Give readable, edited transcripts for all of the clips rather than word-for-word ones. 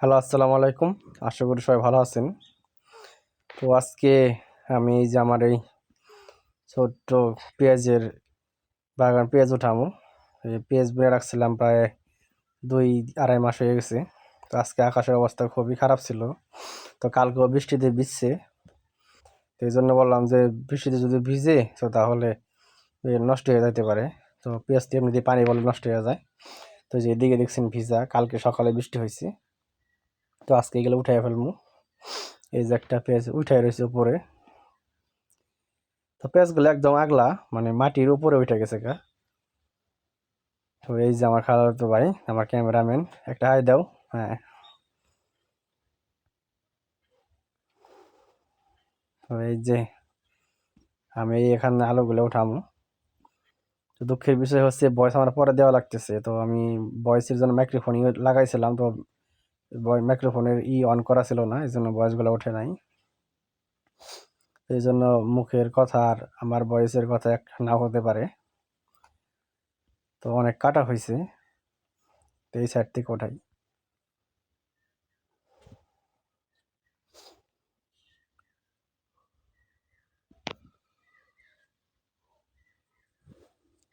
Hello, আসসালামু আলাইকুম। আশা করি সবাই ভালো আছেন। তো আজকে আমি এই যে আমার এই ছোট্ট পেঁয়াজের বাগান পেঁয়াজ উঠামো। এই পেঁয়াজ বুনে রাখছিলাম প্রায় 2-2.5 মাস হয়ে গেছে। তো আজকে আকাশের অবস্থা খুবই খারাপ ছিল। তো কালকেও বৃষ্টিতে ভিজছে। তো এই জন্য বললাম যে বৃষ্টিতে যদি ভিজে তো তাহলে নষ্ট হয়ে যেতে পারে। তো পেঁয়াজ তো এমনিতেই পানি বলে নষ্ট হয়ে যায়। তো যে এদিকে দেখছেন ভিজা, কালকে সকালে বৃষ্টি হয়েছে। তো আজকে এগুলো উঠাই ফেলবো। এই যে একটা পেঁয়াজ উঠাই রয়েছে উপরে। তো পেঁয়াজগুলো একদম আগলা, মানে মাটির উপরে উঠে গেছে গা। তো এই যে আমার খালাতো ভাই, আমার ক্যামেরাম্যান, একটা হাই দাও। হ্যাঁ। তো এই যে আমি এখানে আলুগুলো উঠামো। তো দুঃখের বিষয় হচ্ছে ভয়েস আমার পরে দেওয়া লাগতেছে। তো আমি ভয়েসের জন্য মাইক্রোফোন লাগাইছিলাম, তো মাইক্রোফোনের অন করা ছিল না, এই জন্য ভয়েসগুলো ওঠে নাই। এই জন্য মুখের কথা আর আমার ভয়েসের কথা এক নাও হতে পারে। তো অনেক কাটা হয়েছে। তো এই সাইড থেকে ওঠাই।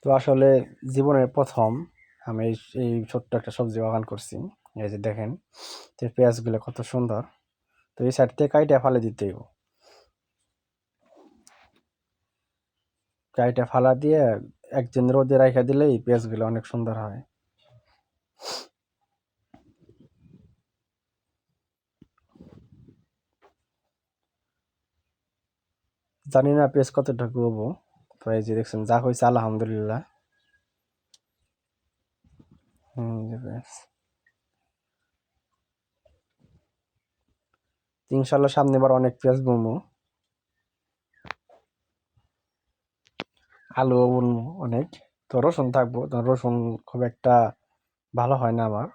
তো আসলে জীবনের প্রথম আমি এই ছোট্ট একটা সবজি বাগান করছি। এই যে দেখেন, যে পেঁয়াজগুলো কত সুন্দর। তো এই সাইড থেকে কাইটা ফালে দিতে হইব। কাইটা ফালা দিয়ে একদিন রোদে রাখা দিলেই পেঁয়াজগুলো অনেক সুন্দর হয়। জানি না পেঁয়াজ কতটুকু হবো। তো এই যে দেখছেন যা হয়েছে আলহামদুলিল্লাহ। যে পেঁয়াজ। ইনশাল্লাহ সামনে বার অনেক পেঁয়াজ বুনবো, আলুও বুনবো অনেক। তো রসুন থাকবো, তো রসুন খুব একটা ভালো হয় না আমার।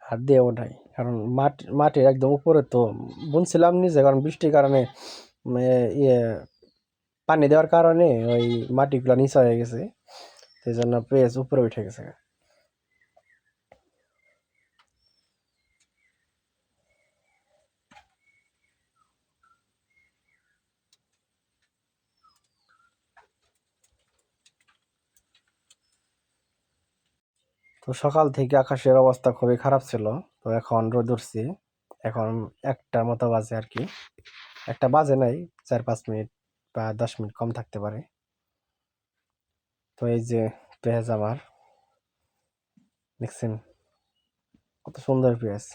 হাত দিয়ে ওঠাই, কারণ মাটির একদম উপরে তো বুনছিলাম নিজে, কারণ বৃষ্টির কারণে ইয়ে পানি দেওয়ার কারণে ওই মাটিগুলো নিচা হয়ে গেছে, সেই জন্য পেঁয়াজ উপরে উঠে গেছে। তো সকাল থেকে আকাশের অবস্থা খুবই খারাপ ছিল। তো এখন রোদ উঠছে। এখন 1টার মতো বাজে আর কি। 1টা বাজে নাই, 4-5 মিনিট বা 10 মিনিট কম থাকতে পারে। তো এই যে পেঁয়াজ আমার, দেখছেন কত সুন্দর পেঁয়াজ।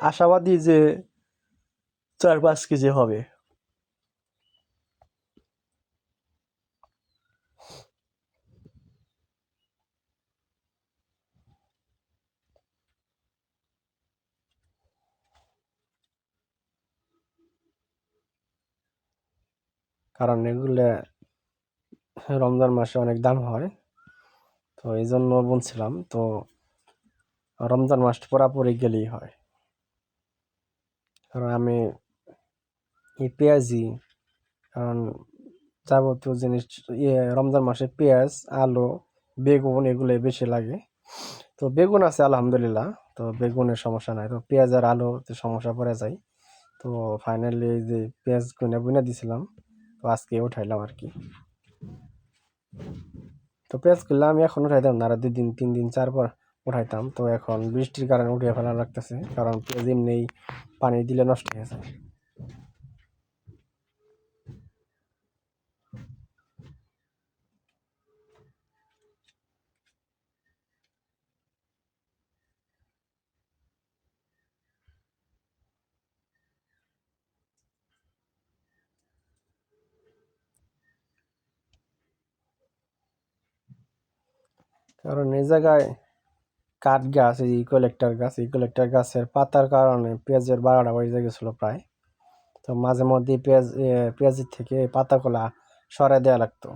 আশাবাদী যে 4-5 কেজি হবে। কারণ এগুলো রমজান মাসে অনেক দাম হয়। তো এই জন্য বলছিলাম, তো রমজান মাস পুরাপুরি গেলেই হয়। কারণ আমি এই পেঁয়াজি, কারণ যাবতীয় জিনিস রমজান মাসে পেঁয়াজ, আলু, বেগুন এগুলো বেশি লাগে। তো বেগুন আছে আলহামদুলিল্লাহ। তো বেগুনের সমস্যা নাই, তো পেঁয়াজ আর আলুতে সমস্যা পড়ে যায়। তো ফাইনালি এই যে পেঁয়াজ গুনে বুনে দিছিলাম, তো আজকে উঠাইলাম আর কি। তো পেঁয়াজ গুলো আমি এখন উঠাইতাম না, আর 2 দিন 3 দিন 4 পর উঠাইতাম। তো এখন বৃষ্টির কারণে উঠিয়ে ফেলা লাগতেছে, কারণ পেঁয়াজ এমনি পানি দিলে নষ্ট হয়ে যায়। কারণ এই জায়গায় কাঠ গাছ, এই ইকোলেক্টার গাছের পাতার কারণে পেঁয়াজের বারোটা বেজে গেছিল প্রায়। তো মাঝে মধ্যে পেঁয়াজের থেকে পাতাগুলা সরাই দেওয়া লাগতো।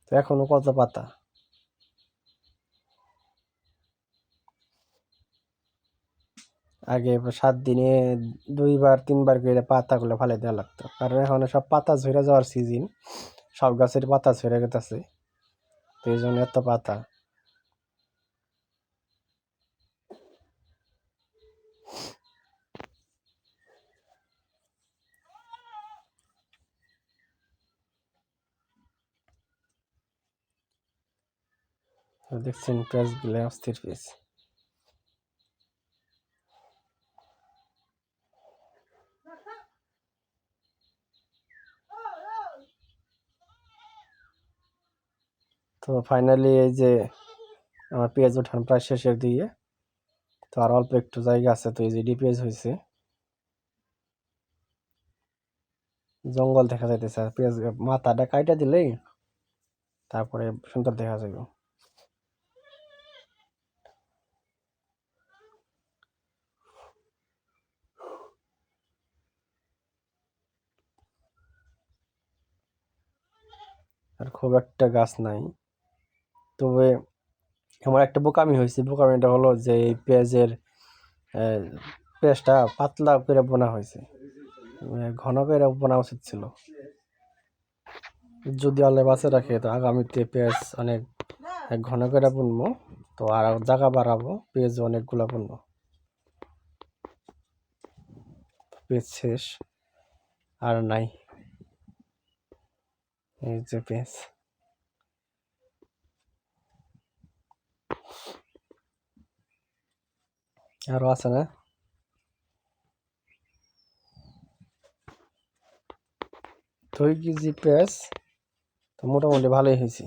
তো এখনো কত পাতা। আগে 7 দিনে 2-3 বার করে পাতাগুলো ফালাই দেওয়া লাগতো, কারণ এখন সব পাতা ঝরে যাওয়ার সিজন, সব গাছের পাতা ঝরে গেছে, তো এই জন্য এত পাতা। দেখছেন পেঁয়াজগুলো অস্থির পেঁয়াজ। তো ফাইনালি এই যে আমার পেঁয়াজ উঠান প্রায় শেষের দিকে, তো আর অল্প একটু জায়গা আছে, তো এই যে পেঁয়াজ হয়েছে, জঙ্গল দেখা যাইতেছে। আর পেঁয়াজ মাথাটা কাইটা দিলেই তারপরে সুন্দর দেখা যাবে। আর খুব একটা গাছ নাই, তবে আমার একটা বোকামি হয়েছে। বোকামিটা হলো যে এই পেঁয়াজের পেঁয়াজটা পাতলা করে বোনা হয়েছে, ঘন করে বোনা উচিত ছিল। যদি আল্লাহ বাঁচে রাখে তো আগামীতে পেঁয়াজ অনেক ঘন করে বুনবো, তো আর জায়গা বাড়াবো, পেঁয়াজ অনেকগুলা বুনবো। পেঁয়াজ শেষ, আর নাই। এই যে পেঁয়াজ, আরো আছে না? 2 কেজি পেঁয়াজ তো মোটামুটি ভালোই হয়েছে।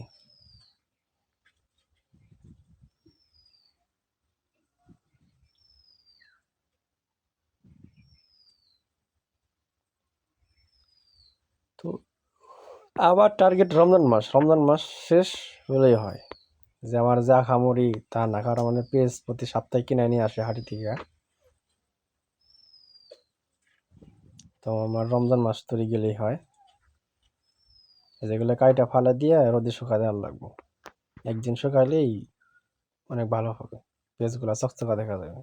তো আবার টার্গেট রমজান মাস শেষ হলেই হয়, যে আমার যা খামরি তা না, কারণ আমাদের পেঁয়াজ প্রতি সপ্তাহে কিনে নিয়ে আসে হাটি থেকে। তো আমার রমজান মাস তৈরি গেলেই হয়, যেগুলো কাইটা ফালা দিয়ে রোদে শুকা দেওয়ার লাগবো। একদিন শুকাইলেই অনেক ভালো হবে, পেঁয়াজগুলো চকচকা দেখা যাবে।